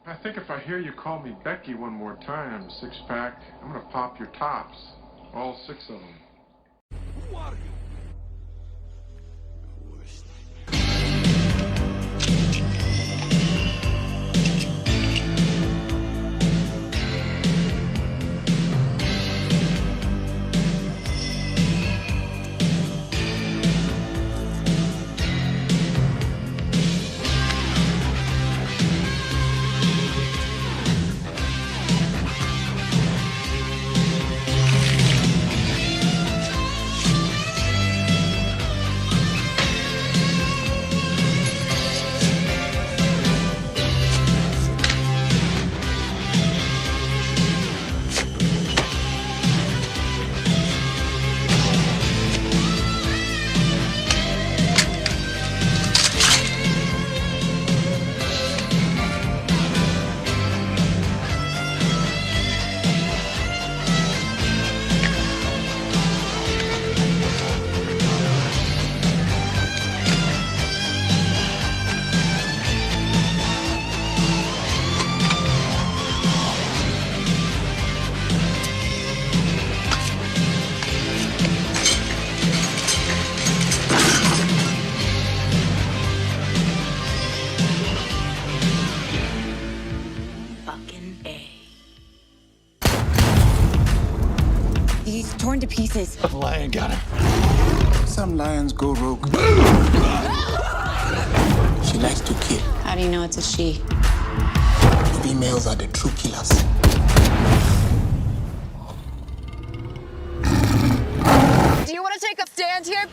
I think if I hear you call me Becky one more time, six-pack, I'm gonna pop your tops. All six of them. Who are you? He's torn to pieces. The lion got him. Some lions go rogue. She likes to kill. How do you know it's a she? Females are the true killers. Do you want to take a stand here?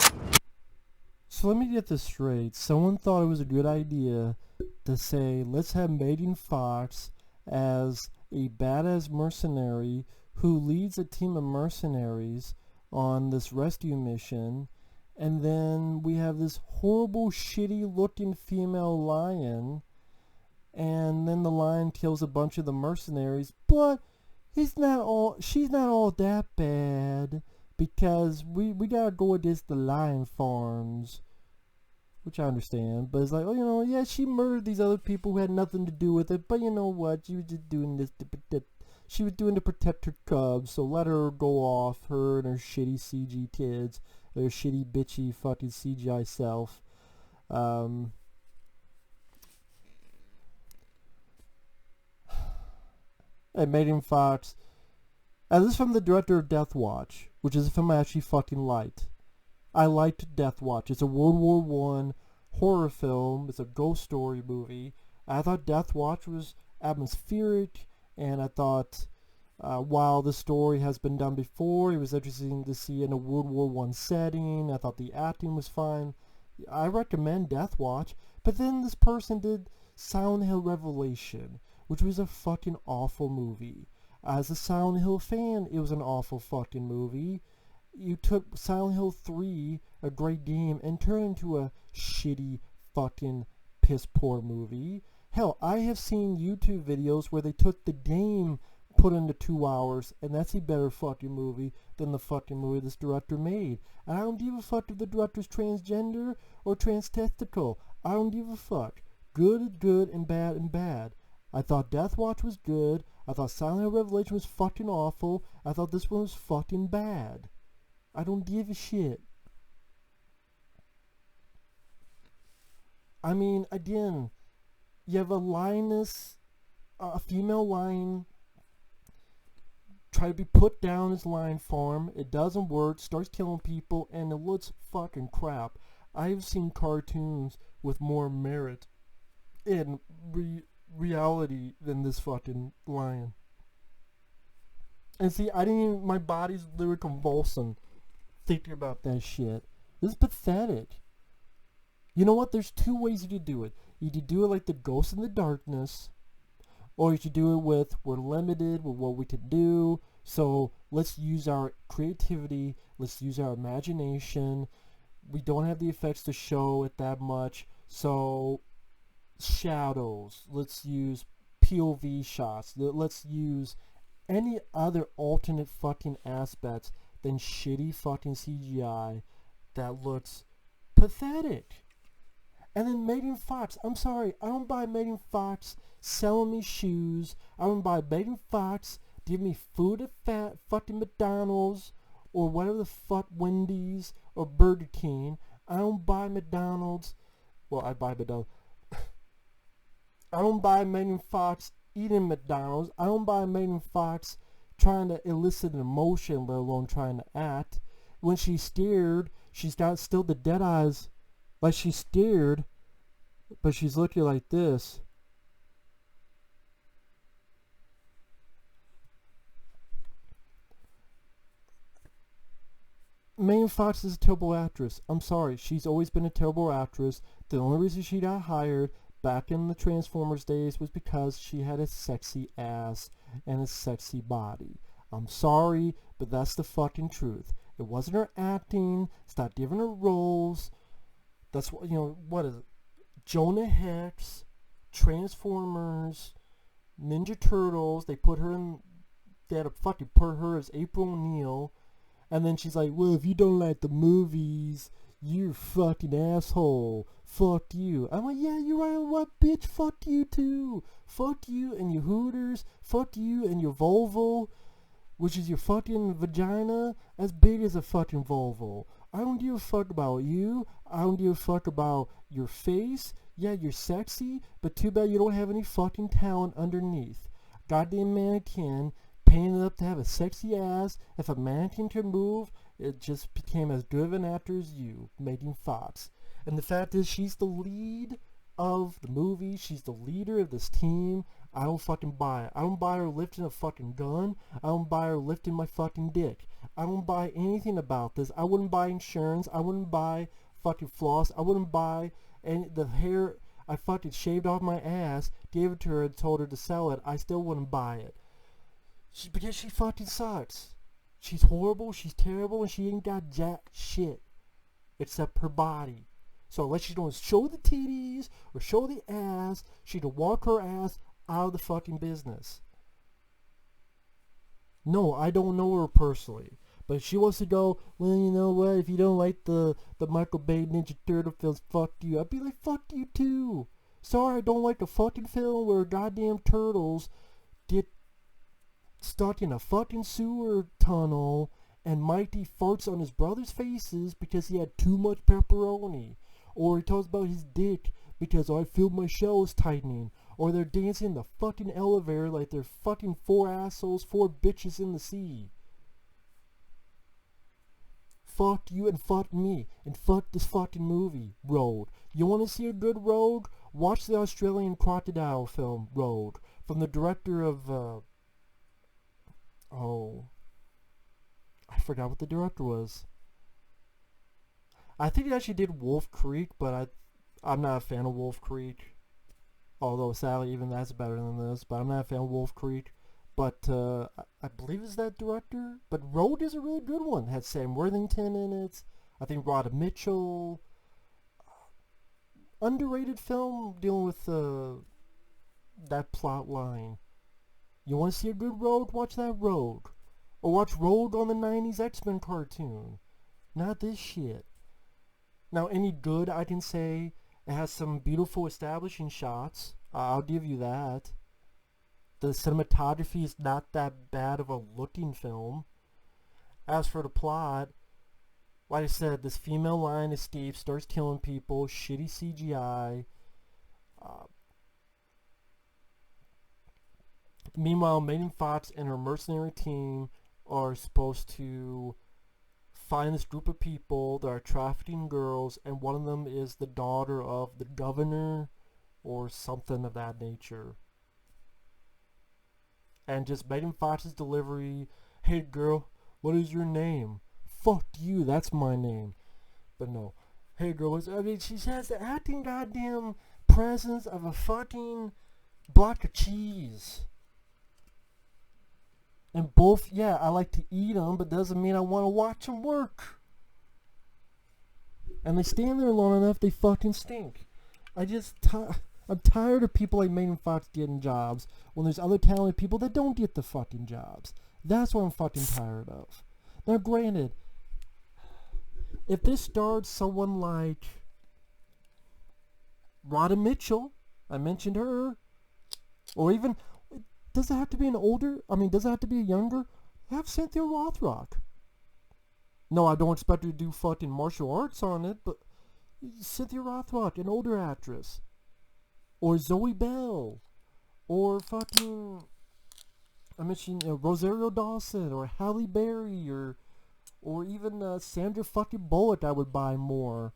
So let me get this straight. Someone thought it was a good idea to say, let's have Megan Fox as a badass mercenary who leads a team of mercenaries on this rescue mission, and then we have this horrible, shitty looking female lion, and then the lion kills a bunch of the mercenaries, but she's not all that bad, because we gotta go against the lion farms, which I understand, but it's like, oh, you know, yeah, she murdered these other people who had nothing to do with it, but you know what, she was just doing this to protect, she was doing to protect her cubs, so let her go off, her and her shitty CG kids, her shitty bitchy fucking CGI self. And Megan Fox, and this is from the director of Death Watch, which is a film I actually fucking liked. I liked Death Watch. It's a World War I horror film. It's a ghost story movie. I thought Death Watch was atmospheric, and I thought while the story has been done before, it was interesting to see in a World War I setting. I thought the acting was fine. I recommend Death Watch, but then this person did Silent Hill Revelation, which was a fucking awful movie. As a Silent Hill fan, it was an awful fucking movie. You took Silent Hill 3, a great game, and turned it into a shitty fucking piss poor movie. Hell, I have seen YouTube videos where they took the game, put into 2 hours, and that's a better fucking movie than the fucking movie this director made. And I don't give a fuck if the director's transgender or transtestical. I don't give a fuck. Good is good and bad. I thought Death Watch was good. I thought Silent Hill Revelation was fucking awful. I thought this one was fucking bad. I don't give a shit. I mean, again, you have a lioness, a female lion, try to be put down as lion farm. It doesn't work, starts killing people, and it looks fucking crap. I've seen cartoons with more merit in reality than this fucking lion. And see, I didn't even, my body's literally convulsing thinking about that shit. This is pathetic. You know what? There's two ways you could do it. You could do it like the Ghost in the Darkness, or you could do it with, we're limited with what we can do, so let's use our creativity, let's use our imagination. We don't have the effects to show it that much, so shadows, let's use POV shots, let's use any other alternate fucking aspects than shitty fucking CGI that looks pathetic. And then Megan Fox, I'm sorry, I don't buy Megan Fox selling me shoes. I don't buy Megan Fox giving me food at fucking McDonald's or whatever the fuck, Wendy's or Burger King. I don't buy McDonald's. Well, I buy McDonald's. I don't buy Megan Fox eating McDonald's. I don't buy Megan Fox trying to elicit an emotion, let alone trying to act. When she's scared, she's got still the dead eyes. Like she's scared, but she's looking like this. Megan Fox is a terrible actress. I'm sorry, she's always been a terrible actress. The only reason she got hired back in the Transformers days was because she had a sexy ass and a sexy body. I'm sorry, but that's the fucking truth. It wasn't her acting. It's not giving her roles. That's what, what is it? Jonah Hex, Transformers, Ninja Turtles. They had to fucking put her as April O'Neil. And then she's like, well, if you don't like the movies, you're a fucking asshole. Fuck you. I'm like, yeah, you're right. What, bitch? Fuck you too. Fuck you and your Hooters. Fuck you and your Volvo, which is your fucking vagina as big as a fucking Volvo. I don't give a fuck about you. I don't give a fuck about your face. Yeah, you're sexy, but too bad you don't have any fucking talent underneath. Goddamn mannequin painted up to have a sexy ass. If a mannequin can move, it just became as good of an actor as you, Megan Fox. And the fact is, she's the lead of the movie. She's the leader of this team. I don't fucking buy it. I don't buy her lifting a fucking gun. I don't buy her lifting my fucking dick. I don't buy anything about this. I wouldn't buy insurance. I wouldn't buy fucking floss. I wouldn't buy the hair I fucking shaved off my ass, gave it to her and told her to sell it. I still wouldn't buy it. Because she fucking sucks. She's horrible, she's terrible, and she ain't got jack shit except her body. So unless she don't show the titties or show the ass, she can walk her ass out of the fucking business. No, I don't know her personally. But if she wants to go, well, you know what, if you don't like the Michael Bay Ninja Turtle films, fuck you. I'd be like, fuck you too. Sorry, I don't like a fucking film where goddamn turtles get stuck in a fucking sewer tunnel and Mighty farts on his brother's faces because he had too much pepperoni. Or he talks about his dick because I feel my shell is tightening. Or they're dancing in the fucking elevator like they're fucking four assholes, four bitches in the sea. Fuck you and fuck me and fuck this fucking movie, Road. You want to see a good Road? Watch the Australian crocodile film, Road, from the director of, I forgot what the director was. I think he actually did Wolf Creek, but I'm not a fan of Wolf Creek. Although, sadly, even that's better than this. But I'm not a fan of Wolf Creek. But I believe it's that director. But Road is a really good one. It had Sam Worthington in it. I think Rhoda Mitchell. Underrated film dealing with that plot line. You want to see a good Road? Watch that Road. Or watch Road on the 90s X-Men cartoon. Not this shit. Now, any good, I can say, it has some beautiful establishing shots. I'll give you that. The cinematography is not that bad of a looking film. As for the plot, like I said, this female lion escapes, starts killing people, shitty CGI. Meanwhile, Megan Fox and her mercenary team are supposed to find this group of people that are trafficking girls, and one of them is the daughter of the governor or something of that nature. And just Megan Fox's delivery, hey girl, what is your name? Fuck you, that's my name. But no, hey girl, she has the acting goddamn presence of a fucking block of cheese. And both, yeah, I like to eat them, but doesn't mean I want to watch them work. And they stand there long enough, they fucking stink. I'm tired of people like Megan Fox getting jobs when there's other talented people that don't get the fucking jobs. That's what I'm fucking tired of. Now, granted, if this starred someone like Rhoda Mitchell, I mentioned her. Or even, does it have to be does it have to be a younger? Have Cynthia Rothrock. No, I don't expect her to do fucking martial arts on it, but Cynthia Rothrock, an older actress. Or Zoe Bell. Or fucking, I mentioned Rosario Dawson, or Halle Berry, or even Sandra fucking Bullock I would buy more.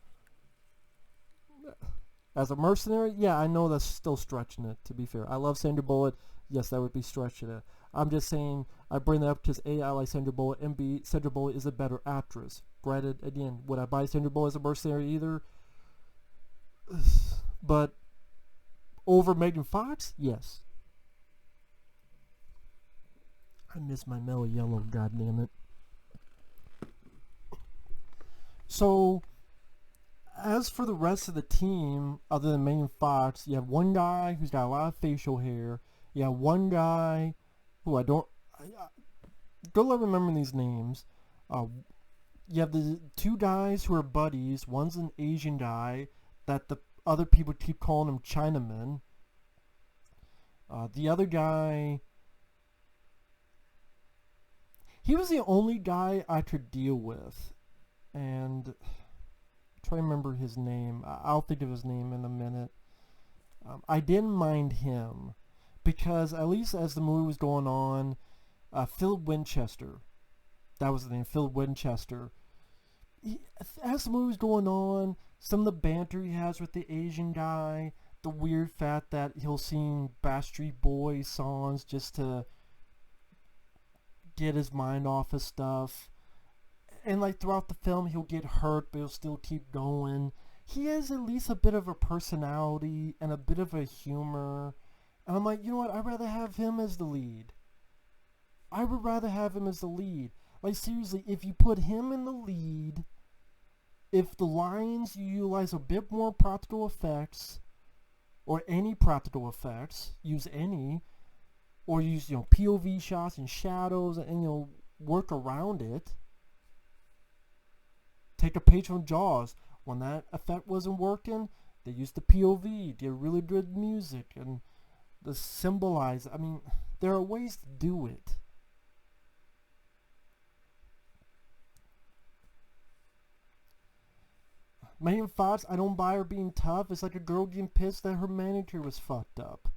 As a mercenary, yeah, I know that's still stretching it, to be fair. I love Sandra Bullock. Yes, that would be stretching it. I'm just saying, I bring that up because A, I like Sandra Bullock, and B, Sandra Bullock is a better actress. Granted, again, would I buy Sandra Bullock as a mercenary either? But over Megan Fox, yes. I miss my mellow yellow, goddammit. So, as for the rest of the team, other than Megan Fox, you have one guy who's got a lot of facial hair. You have one guy who I don't remember these names. You have the two guys who are buddies. One's an Asian guy that the other people keep calling him Chinaman. The other guy, he was the only guy I could deal with. And try to remember his name. I'll think of his name in a minute. I didn't mind him because at least as the movie was going on, Philip Winchester, that was the name, Philip Winchester. As the movie was going on, some of the banter he has with the Asian guy, the weird fact that he'll sing Backstreet Boys songs just to get his mind off of stuff. And like throughout the film, he'll get hurt, but he'll still keep going. He has at least a bit of a personality and a bit of a humor. And I'm like, you know what? I'd rather have him as the lead. I would rather have him as the lead. Like seriously, if you put him in the lead, if the lines you utilize a bit more practical effects, or any practical effects, use any, or use POV shots and shadows, and work around it. Take a page from Jaws. When that effect wasn't working, they used the POV, did really good music, and the symbolize. I mean, there are ways to do it. Megan Fox, I don't buy her being tough. It's like a girl getting pissed that her manicure was fucked up.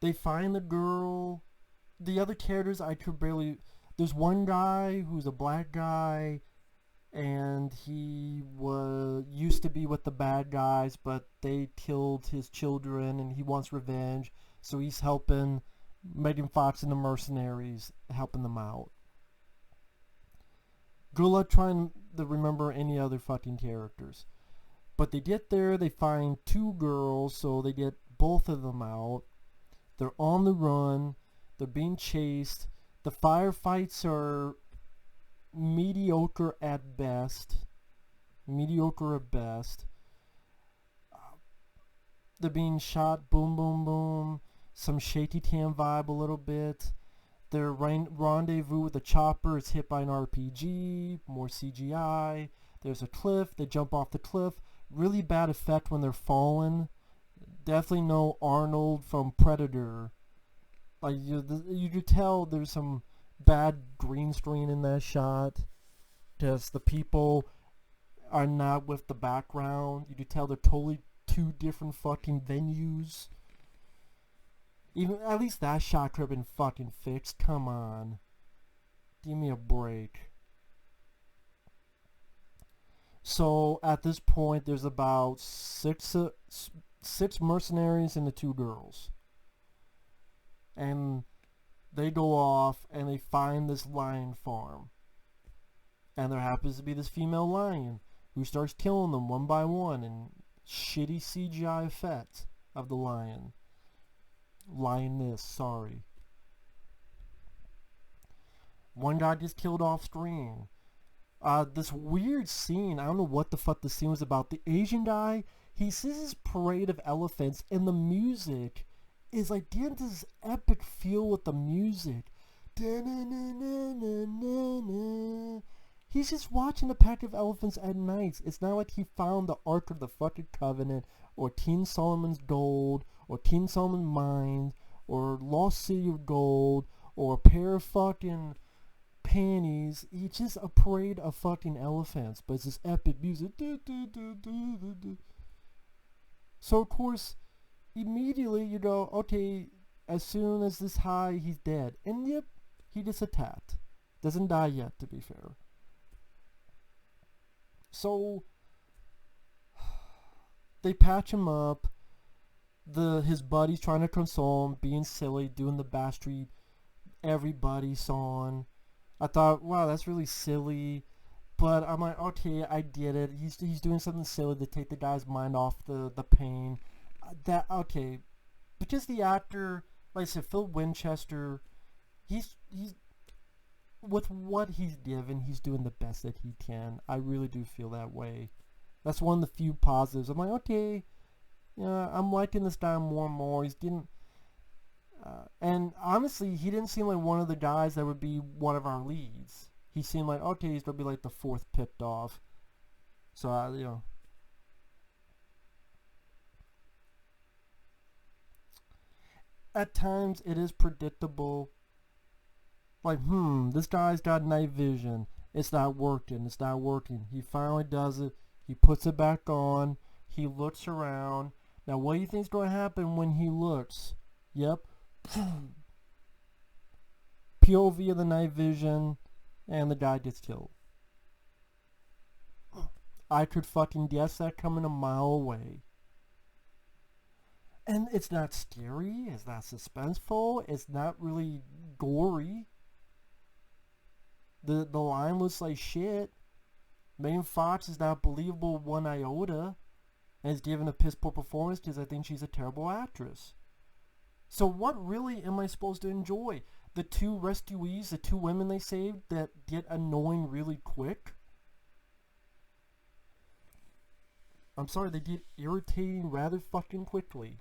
They find the girl. The other characters I could barely... There's one guy who's a black guy, and he used to be with the bad guys, but they killed his children, and he wants revenge, so he's helping Megan Fox and the Mercenaries, helping them out. Good luck trying to remember any other fucking characters. But they get there, they find two girls, so they get both of them out. They're on the run, they're being chased. The firefights are mediocre at best. Mediocre at best. They're being shot, boom, boom, boom. Some shaky cam vibe a little bit. Their rendezvous with the chopper is hit by an RPG. More CGI. There's a cliff. They jump off the cliff. Really bad effect when they're falling. Definitely no Arnold from Predator. Like you could tell there's some bad green screen in that shot because the people are not with the background. You could tell they're totally two different fucking venues. Even at least that shot could have been fucking fixed. Come on, give me a break. So at this point, there's about six mercenaries and the two girls. And they go off and they find this lion farm. And there happens to be this female lion who starts killing them one by one and shitty CGI effect of the lion. Lioness, sorry. One guy gets killed off screen. This weird scene, I don't know what the fuck the scene was about. The Asian guy, he sees this parade of elephants and the music is like getting this epic feel with the music. He's just watching a pack of elephants at night. It's not like he found the Ark of the fucking Covenant, or King Solomon's Gold, or King Solomon's Mines, or Lost City of Gold, or a pair of fucking panties. He's just a parade of fucking elephants, but it's this epic music. So, of course, immediately you go, okay, as soon as this high, he's dead. And yep, he gets attacked. Doesn't die yet, to be fair. So they patch him up. His buddy's trying to console him, being silly, doing the Backstreet Everybody song. I thought, wow, that's really silly. But I'm like, okay, I get it. He's doing something silly to take the guy's mind off the pain. Okay. But just the actor, like I said, Phil Winchester, he's with what he's given, he's doing the best that he can. I really do feel that way. That's one of the few positives. I'm like, okay, I'm liking this guy more and more. He's getting, and honestly, he didn't seem like one of the guys that would be one of our leads. He seemed like, okay, he's gonna be like the fourth picked off. So at times it is predictable. Like, this guy's got night vision. It's not working. He finally does it. He puts it back on. He looks around. Now, what do you think's going to happen when he looks? Yep. POV of the night vision, and the guy gets killed. I could fucking guess that coming a mile away. And it's not scary. It's not suspenseful. It's not really gory. The line looks like shit. Megan Fox is not believable one iota, and is given a piss poor performance because I think she's a terrible actress. So what really am I supposed to enjoy? The two rescuees, the two women they saved that get annoying really quick? I'm sorry, they get irritating rather fucking quickly.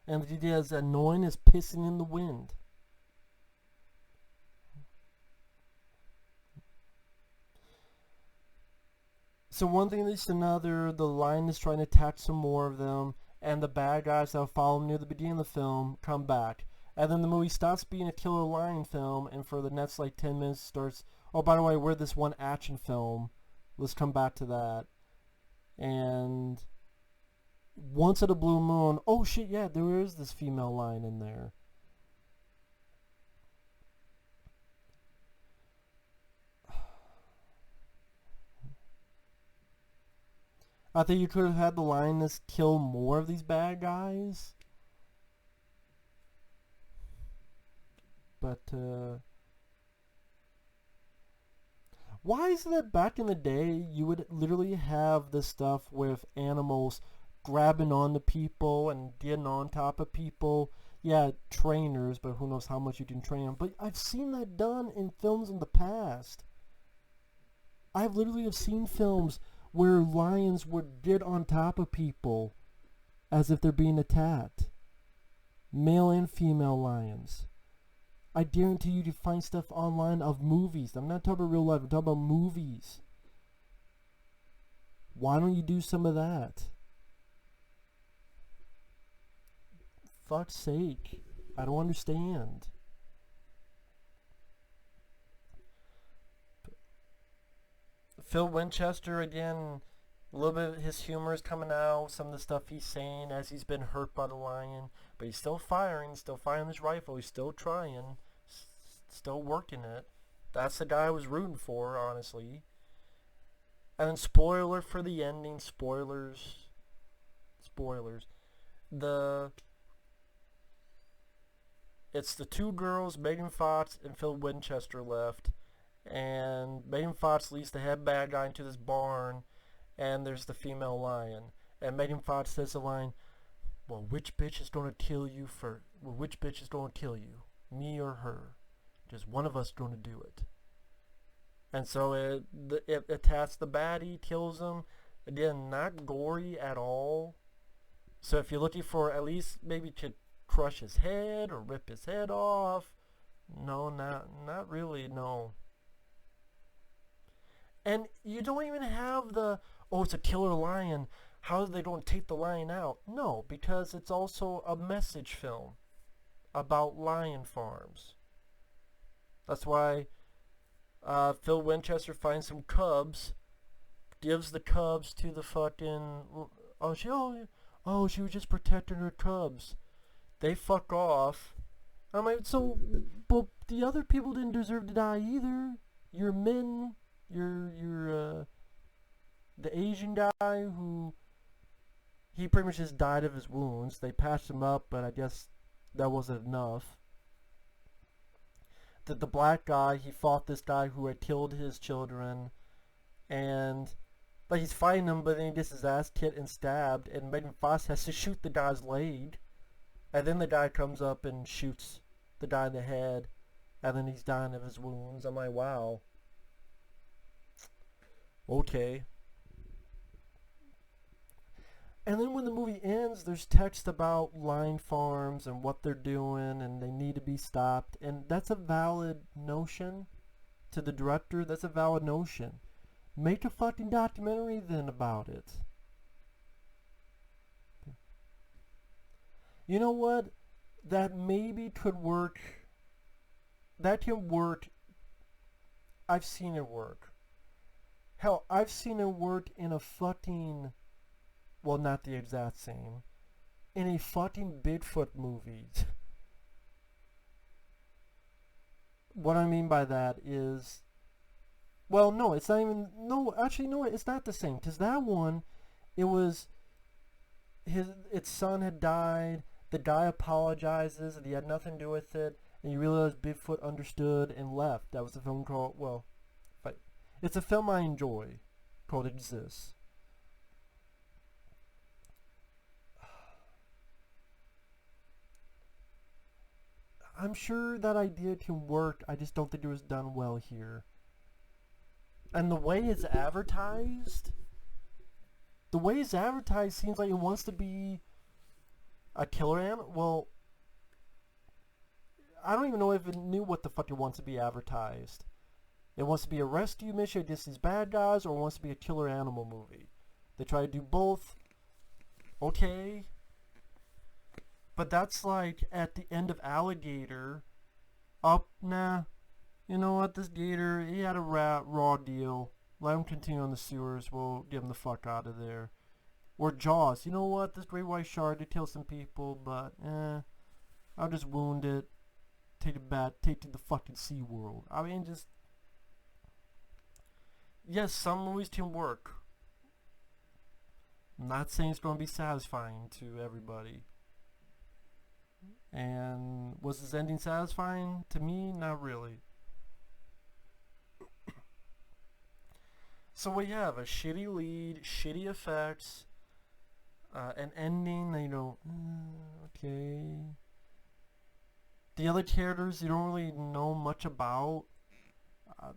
And the idea is annoying as pissing in the wind. So one thing leads to another. The lioness trying to attack some more of them, and the bad guys that follow them near the beginning of the film come back. And then the movie stops being a killer lion film, and for the next like 10 minutes starts, oh, by the way, we're this one action film. Let's come back to that. And once at a blue moon, oh shit, yeah, there is this female lion in there. I think you could have had the lioness kill more of these bad guys. But, why is it that back in the day you would literally have this stuff with animals grabbing onto people and getting on top of people? Yeah, trainers, but who knows how much you can train them. But I've seen that done in films in the past. I've literally have seen films where lions would get on top of people as if they're being attacked. Male and female lions. I guarantee you to find stuff online of movies. I'm not talking about real life, I'm talking about movies. Why don't you do some of that? Fuck's sake. I don't understand. Phil Winchester, again, a little bit of his humor is coming out, some of the stuff he's saying as he's been hurt by the lion, but he's still firing his rifle, he's still trying, still working it. That's the guy I was rooting for, honestly. And then spoiler for the ending, spoilers. It's the two girls, Megan Fox and Phil Winchester left. And Megan Fox leads the head bad guy into this barn, and there's the female lion. And Megan Fox says the line, well, which bitch is going to kill you first? Well, which bitch is going to kill you? Me or her? Just one of us going to do it. And so it attacks the baddie, kills him. Again, not gory at all. So if you're looking for at least maybe to crush his head or rip his head off. No, not really, no. And you don't even have the, oh, it's a killer lion, how they don't take the lion out? No, because it's also a message film about lion farms. That's why Phil Winchester finds some cubs, gives the cubs to the fucking, she was just protecting her cubs. They fuck off. I'm like, so, but the other people didn't deserve to die either. Your men, the Asian guy who, he pretty much just died of his wounds. They patched him up, but I guess that wasn't enough. The black guy, he fought this guy who had killed his children, and like he's fighting him, but then he gets his ass kicked and stabbed, and Megan Fox has to shoot the guy's leg, and then the guy comes up and shoots the guy in the head, and then he's dying of his wounds. I'm like, wow. Okay. And then when the movie ends, there's text about lion farms and what they're doing, and they need to be stopped. And that's a valid notion to the director. That's a valid notion. Make a fucking documentary then about it. You know what? That maybe could work. That can work. I've seen it work. Hell, I've seen it work in a fucking... Well, not the exact same. In a fucking Bigfoot movie. What I mean by that is... Well, no, it's not even... No, actually, no, it's not the same. Because that one, it was... Its son had died. The guy apologizes and he had nothing to do with it. And you realize Bigfoot understood and left. That was a film called... Well, it's a film I enjoy. Called Exists. I'm sure that idea can work. I just don't think it was done well here. And the way it's advertised... The way it's advertised seems like it wants to be a killer animal. Well, I don't even know if it knew what the fuck it wants to be advertised. It wants to be a rescue mission against these bad guys, or it wants to be a killer animal movie. They try to do both. Okay. But that's like at the end of Alligator. Nah. You know what? This gator, he had a raw deal. Let him continue on the sewers. We'll get him the fuck out of there. Or Jaws. You know what? This great white shark did kill some people, but I'll just wound it. Take it back. Take it to the fucking SeaWorld. I mean, just... Yes, some movies can work. I'm not saying it's going to be satisfying to everybody. And was this ending satisfying? To me, not really. So we have a shitty lead, shitty effects, an ending that you don't, okay. The other characters you don't really know much about.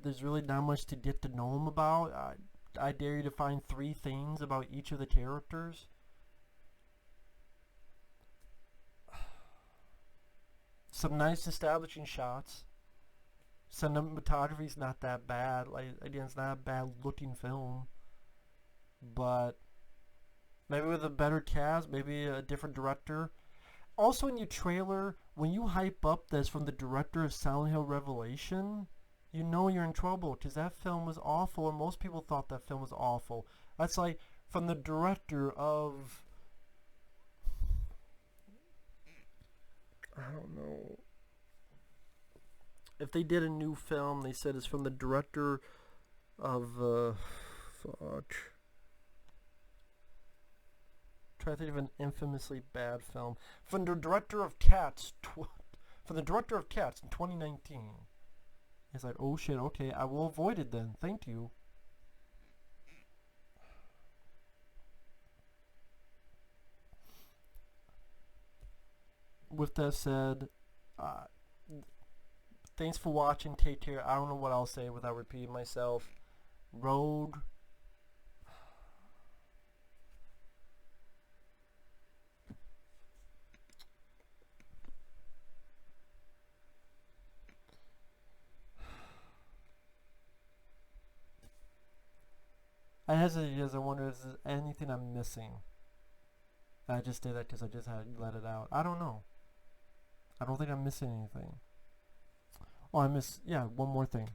There's really not much to get to know them about. I dare you to find 3 things about each of the characters. Some nice establishing shots. Cinematography's not that bad. Like, again, it's not a bad looking film. But maybe with a better cast, maybe a different director. Also in your trailer, when you hype up that's from the director of Silent Hill Revelation, you know you're in trouble, because that film was awful, and most people thought that film was awful. That's like from the director of... I don't know. If they did a new film, they said it's from the director of... fuck. Try to think of an infamously bad film. From the director of Cats... from the director of Cats in 2019. It's like, oh shit, okay, I will avoid it then. Thank you. With that said, thanks for watching. Take care. I don't know what I'll say without repeating myself. Rogue. I hesitate because I wonder if there's anything I'm missing. I just did that because I just had to let it out. I don't know. I don't think I'm missing anything. Oh, I missed, yeah, one more thing.